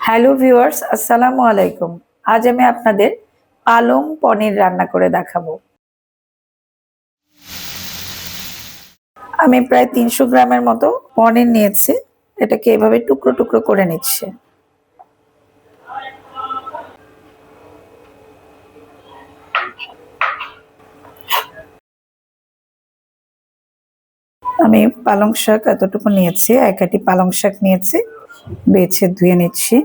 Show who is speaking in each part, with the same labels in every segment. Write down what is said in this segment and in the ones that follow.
Speaker 1: Hello viewers, আসসালামু আলাইকুম। আজ আমি আপনাদের পালং পনির রান্না করে দেখাবো। আমি প্রায় ৩০০ গ্রামের মতো পনির নিয়েছি। এটাকে এভাবে টুকরো টুকরো করে নিচ্ছি। আমি পালং শাক এতটুকু নিয়েছি, ১ আটি পালং শাক নিয়েছি, বেছে ধুয়ে নিচ্ছি।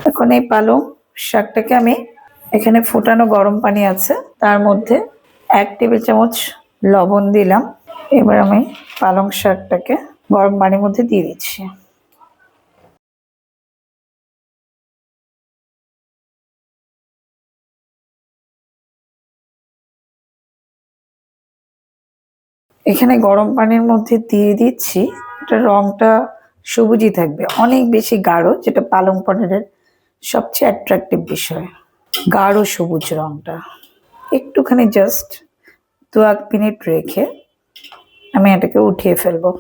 Speaker 1: এখন এই পালং শাকটাকে আমি এখানে ফোটানো গরম পানি আছে, তার মধ্যে ১ টেবিল চামচ লবণ দিলাম। এবার আমি পালং শাকটাকে গরম পানির মধ্যে দিয়ে দিচ্ছি। এখানে গরম পানির মধ্যে দিয়ে দিচ্ছি, এটা রংটা সবুজই থাকবে, অনেক বেশি গাঢ়, যেটা পালং পনিরের সবচেয়ে অ্যাট্রাকটিভ বিষয়, গাঢ় সবুজ রংটা। একটুখানি জাস্ট ২-১ মিনিট রেখে আমি এটাকে উঠিয়ে ফেলবো।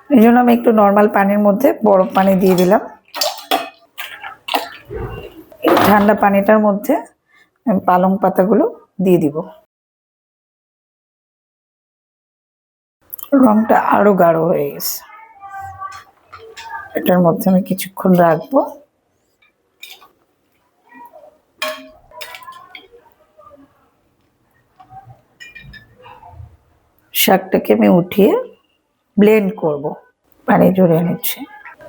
Speaker 1: এই জন্য আমি একটু নর্মাল পানির মধ্যে বরফ পানি দিয়ে দিলাম। এই ঠান্ডা পানিটার মধ্যে আমি পালং পাতাগুলো দিয়ে দিব। রংটা আরো গাঢ় হয়ে গেছে। এটার মধ্যে আমি কিছুক্ষণ রাখবো। শাকটাকে আমি উঠিয়ে ব্লেন্ড করব, পানি ঝরিয়ে নিচ্ছি।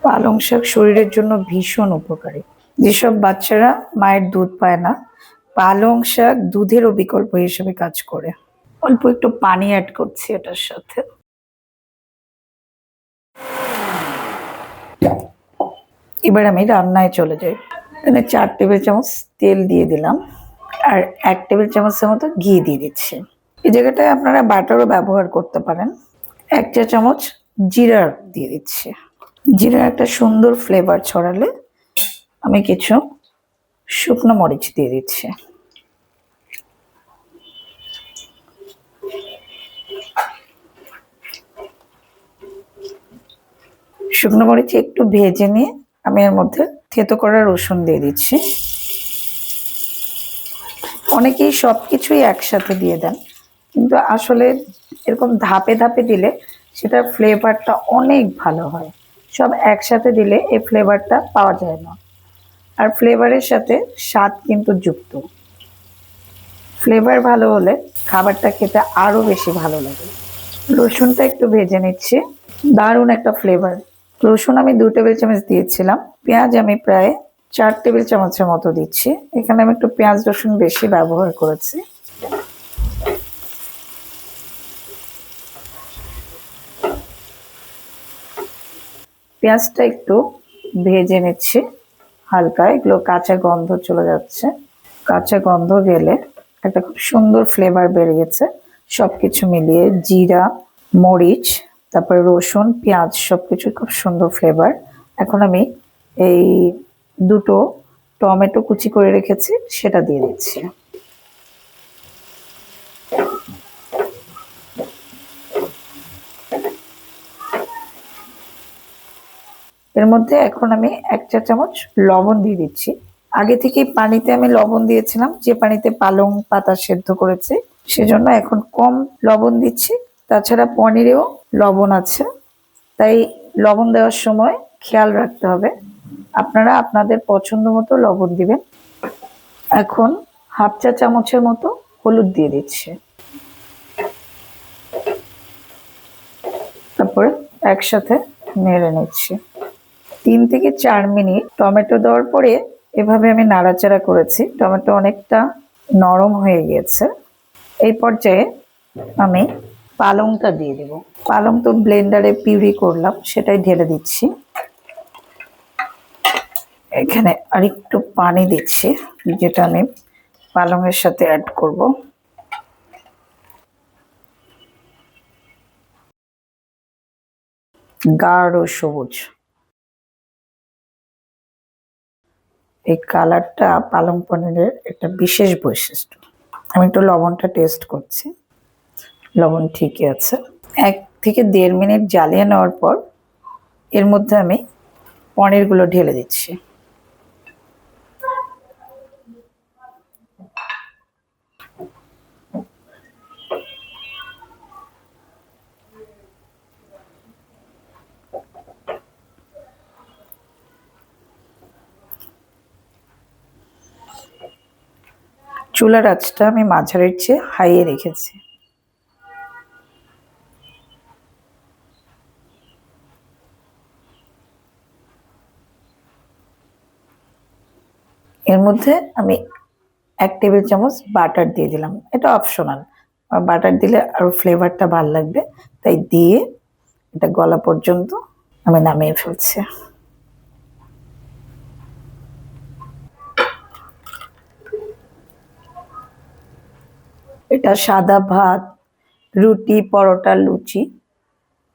Speaker 1: পালং শাক শরীরের জন্য ভীষণ উপকারী। যেসব বাচ্চারা মায়ের দুধ পায় না, পালং শাক দুধেরও বিকল্প হিসেবে কাজ করে। অল্প একটু পানি অ্যাড করছি এটার সাথে। এবার আমি রান্নায় চলে যাই। এখানে ৪ টেবিল চামচ তেল দিয়ে দিলাম, আর ১ টেবিল চামচের মতো ঘি দিয়ে দিচ্ছি। এই জায়গাটায় আপনারা বাটারও ব্যবহার করতে পারেন। ১ চা চামচ জিরা দিয়ে দিচ্ছি। জিরার একটা সুন্দর ফ্লেভার ছড়ালে আমি কিছু শুকনো মরিচ দিয়ে দিচ্ছি। শুকনো মরিচ একটু ভেজে নিয়ে আমি এর মধ্যে থেতো করা রসুন দিয়ে দিচ্ছি। অনেকেই সবকিছুই একসাথে দিয়ে দেন, কিন্তু আসলে এরকম ধাপে ধাপে দিলে সেটার ফ্লেভারটা অনেক ভালো হয়। সব একসাথে দিলে এই ফ্লেভারটা পাওয়া যায় না, আর ফ্লেভারের সাথে স্বাদ কিন্তু যুক্ত। ফ্লেভার ভালো হলে খাবারটা খেতে আরো বেশি ভালো লাগে। রসুনটা একটু ভেজে নিচ্ছি, দারুণ একটা ফ্লেভার। রসুন আমি ২ টেবিল চামচ দিয়েছিলাম, পেঁয়াজ আমি প্রায় ৪ টেবিল চামচের মতো দিচ্ছি। এখানে আমি একটু পেঁয়াজ রসুন বেশি ব্যবহার করেছি। পেঁয়াজটা একটু ভেজে নিচ্ছি হালকা, এগুলো কাঁচা গন্ধ চলে যাচ্ছে। কাঁচা গন্ধ গেলে একটা খুব সুন্দর ফ্লেভার বেড়ে গেছে। সবকিছু মিলিয়ে জিরা, মরিচ, তারপরে রসুন, পেঁয়াজ সবকিছু খুব সুন্দর ফ্লেভার। এখন আমি এই দুটো টমেটো কুচি করে রেখেছি, সেটা দিয়ে দিচ্ছি। এর মধ্যে এখন আমি ১ চা চামচ লবণ দিয়ে দিচ্ছি। আগে থেকে পানিতে আমি লবণ দিয়েছিলাম, যে পানিতে পালং পাতা সেদ্ধ করেছি, সেজন্য এখন কম লবণ দিচ্ছি। তাছাড়া পনিরেও লবণ আছে, তাই লবণ দেওয়ার সময় খেয়াল রাখতে হবে। আপনারা আপনাদের পছন্দ মতো লবণ দিবেন। এখন ১/২ চা চামচের মতো হলুদ দিয়ে দিচ্ছি। তারপরে একসাথে নেড়ে নিচ্ছি। ৩ থেকে ৪ মিনিট টমেটো দেওয়ার পরে এভাবে আমি নাড়াচাড়া করেছি। টমেটো অনেকটা নরম হয়ে গিয়েছে। এই পর্যায়ে আমি পালংটা দিয়ে দেব। পালং তো ব্লেন্ডারে পিউরি করলাম, সেটাই ঢেলে দিচ্ছি। এখানে আরেকটু পানি দিচ্ছি, যেটা আমি পালংয়ের সাথে অ্যাড করব। গাঢ় সবুজ। এই কালারটা পালং পনিরের একটা বিশেষ বৈশিষ্ট্য। আমি একটু লবণটা টেস্ট করছি, লবণ ঠিকই আছে। 1 থেকে 1.5 মিনিট জ্বালিয়ে নেওয়ার পর এর মধ্যে আমি পনিরগুলো ঢেলে দিচ্ছি। চুলার আঁচটা আমি মাঝারির চেয়ে হাইয়ে রেখেছি। এর মধ্যে আমি 1 টেবিল চামচ বাটার দিয়ে দিলাম, এটা অপশনাল। বাটার দিলে আরো ফ্লেভারটা ভালো লাগবে, তাই দিয়ে এটা গলা পর্যন্ত আমি নামিয়ে ফেলছি। এটা সাদা ভাত, রুটি, পরোটা, লুচি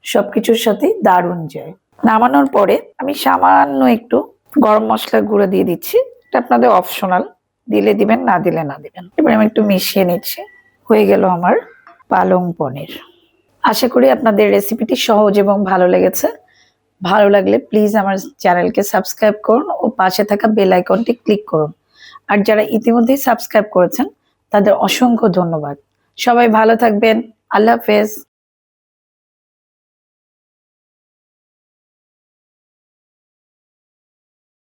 Speaker 1: সবকিছুর সাথেই দারুণ যায়। নামানোর পরে আমি সামান্য একটু গরম মশলার গুঁড়ো দিয়ে দিচ্ছি, এটা আপনাদের অপশনাল, দিলে দিবেন, না দিলে না দিবেন। এবার আমি একটু মিশিয়ে নিচ্ছি। হয়ে গেল আমার পালং পনির। আশা করি আপনাদের রেসিপিটি সহজ এবং ভালো লেগেছে। ভালো লাগলে প্লিজ আমার চ্যানেলকে সাবস্ক্রাইব করুন ও পাশে থাকা বেল আইকনটি ক্লিক করুন। আর যারা ইতিমধ্যেই সাবস্ক্রাইব করেছেন তাদের অসংখ্য ধন্যবাদ। সবাই ভালো থাকবেন। আল্লাহ হাফেজ।